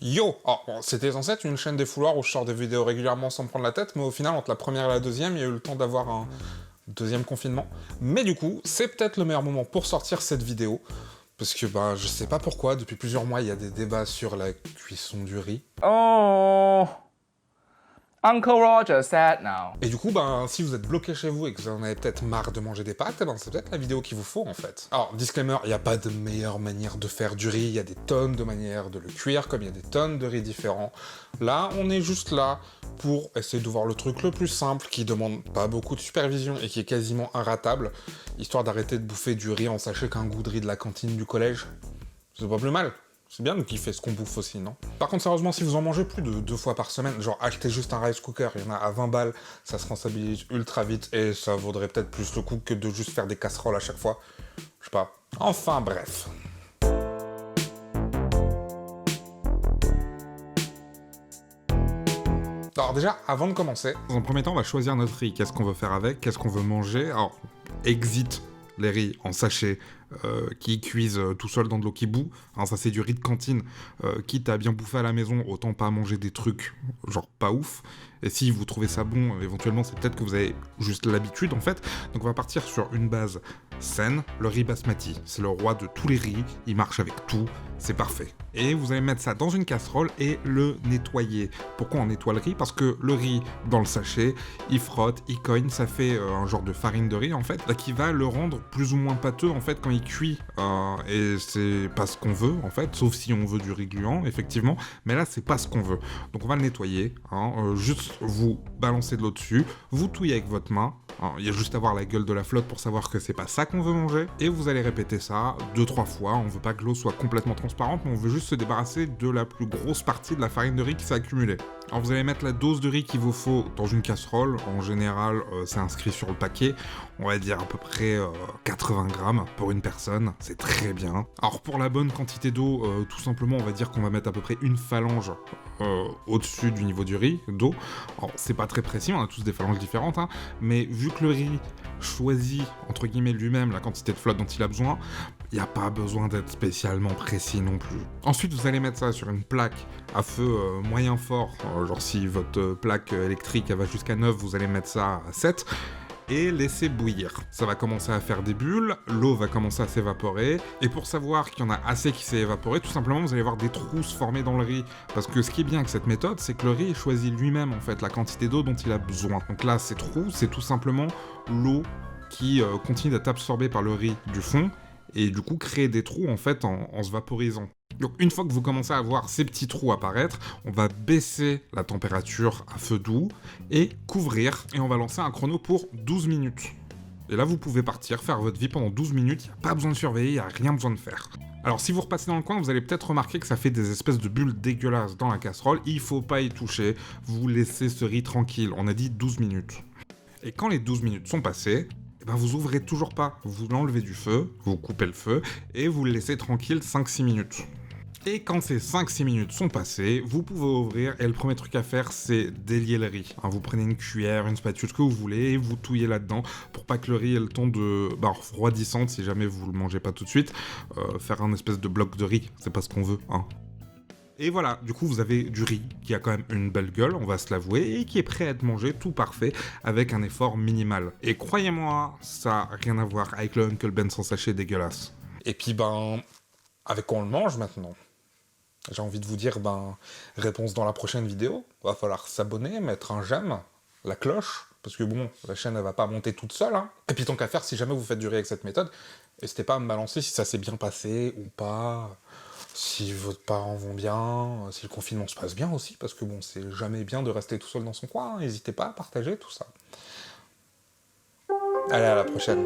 Yo! Alors, bon, c'était censé être une chaîne des fouloirs où je sors des vidéos régulièrement sans me prendre la tête, mais au final, entre la première et la deuxième, il y a eu le temps d'avoir un deuxième confinement. Mais du coup, c'est peut-être le meilleur moment pour sortir cette vidéo, parce que, bah, je sais pas pourquoi, depuis plusieurs mois, il y a des débats sur la cuisson du riz. Oh, Uncle Roger sad now. Et du coup, ben, si vous êtes bloqué chez vous et que vous en avez peut-être marre de manger des pâtes, eh ben, c'est peut-être la vidéo qu'il vous faut, en fait. Alors, disclaimer, il n'y a pas de meilleure manière de faire du riz, il y a des tonnes de manières de le cuire, comme il y a des tonnes de riz différents. Là, on est juste là pour essayer de voir le truc le plus simple, qui demande pas beaucoup de supervision et qui est quasiment inratable, histoire d'arrêter de bouffer du riz en sachet qu'un goût de riz de la cantine du collège. C'est pas plus mal. C'est bien de kiffer ce qu'on bouffe aussi, non? Par contre, sérieusement, si vous en mangez plus de 2 fois par semaine, genre achetez juste un rice cooker, il y en a à 20 balles, ça se rentabilise ultra vite et ça vaudrait peut-être plus le coup que de juste faire des casseroles à chaque fois. Je sais pas. Enfin, bref. Alors déjà, avant de commencer, dans un premier temps, on va choisir notre riz. Qu'est-ce qu'on veut faire avec? Qu'est-ce qu'on veut manger? Alors, exit les riz en sachet qui cuisent tout seul dans de l'eau qui bout. Hein, ça, c'est du riz de cantine. Quitte à bien bouffer à la maison, autant pas manger des trucs genre pas ouf. Et si vous trouvez ça bon, éventuellement, c'est peut-être que vous avez juste l'habitude, en fait. Donc on va partir sur une base saine, le riz basmati. C'est le roi de tous les riz, il marche avec tout, c'est parfait. Et vous allez mettre ça dans une casserole et le nettoyer. Pourquoi on nettoie le riz? Parce que le riz, dans le sachet, il frotte, il cogne, ça fait un genre de farine de riz, en fait, qui va le rendre plus ou moins pâteux, en fait, quand il cuit. Et c'est pas ce qu'on veut, en fait, sauf si on veut du riz gluant, effectivement. Mais là, c'est pas ce qu'on veut. Donc on va le nettoyer, hein, juste vous balancez de l'eau dessus, vous touillez avec votre main. Alors, il y a juste à voir la gueule de la flotte pour savoir que c'est pas ça qu'on veut manger. Et vous allez répéter ça 2-3 fois. On veut pas que l'eau soit complètement transparente, mais on veut juste se débarrasser de la plus grosse partie de la farine de riz qui s'est accumulée. Alors vous allez mettre la dose de riz qu'il vous faut dans une casserole. En général, c'est inscrit sur le paquet. On va dire à peu près 80 grammes pour une personne. C'est très bien. Alors pour la bonne quantité d'eau, tout simplement, on va dire qu'on va mettre à peu près une phalange au-dessus du niveau du riz d'eau. Alors c'est pas très précis, on a tous des phalanges différentes, hein, mais vu que le riz choisit, entre guillemets, lui-même la quantité de flotte dont il a besoin, il n'y a pas besoin d'être spécialement précis non plus. Ensuite, vous allez mettre ça sur une plaque à feu moyen fort, genre si votre plaque électrique elle va jusqu'à 9, vous allez mettre ça à 7, et laisser bouillir. Ça va commencer à faire des bulles, l'eau va commencer à s'évaporer, et pour savoir qu'il y en a assez qui s'est évaporé, tout simplement vous allez voir des trous se former dans le riz. Parce que ce qui est bien avec cette méthode, c'est que le riz choisit lui-même en fait la quantité d'eau dont il a besoin. Donc là, ces trous, c'est tout simplement l'eau qui continue d'être absorbée par le riz du fond, et du coup créer des trous en fait en se vaporisant. Donc une fois que vous commencez à voir ces petits trous apparaître, on va baisser la température à feu doux et couvrir, et on va lancer un chrono pour 12 minutes. Et là vous pouvez partir, faire votre vie pendant 12 minutes, il n'y a pas besoin de surveiller, il n'y a rien besoin de faire. Alors si vous repassez dans le coin, vous allez peut-être remarquer que ça fait des espèces de bulles dégueulasses dans la casserole, il faut pas y toucher, vous laissez ce riz tranquille, on a dit 12 minutes. Et quand les 12 minutes sont passées, eh ben vous ouvrez toujours pas, vous l'enlevez du feu, vous coupez le feu, et vous le laissez tranquille 5-6 minutes. Et quand ces 5-6 minutes sont passées, vous pouvez ouvrir, et le premier truc à faire, c'est délier le riz. Hein, vous prenez une cuillère, une spatule, ce que vous voulez, et vous touillez là-dedans, pour pas que le riz ait le temps de refroidissante, si jamais vous le mangez pas tout de suite, faire un espèce de bloc de riz, c'est pas ce qu'on veut, hein. Et voilà, du coup vous avez du riz qui a quand même une belle gueule, on va se l'avouer, et qui est prêt à être mangé tout parfait avec un effort minimal. Et croyez-moi, ça a rien à voir avec le Uncle Ben sans sachet dégueulasse. Et puis ben, avec quoi on le mange maintenant? J'ai envie de vous dire, ben, réponse dans la prochaine vidéo. Va falloir s'abonner, mettre un j'aime, la cloche, parce que bon, la chaîne elle va pas monter toute seule, hein. Et puis tant qu'à faire, si jamais vous faites du riz avec cette méthode, n'hésitez pas à me balancer si ça s'est bien passé ou pas. Si vos parents vont bien, si le confinement se passe bien aussi, parce que bon, c'est jamais bien de rester tout seul dans son coin, hein. N'hésitez pas à partager tout ça. Allez, à la prochaine.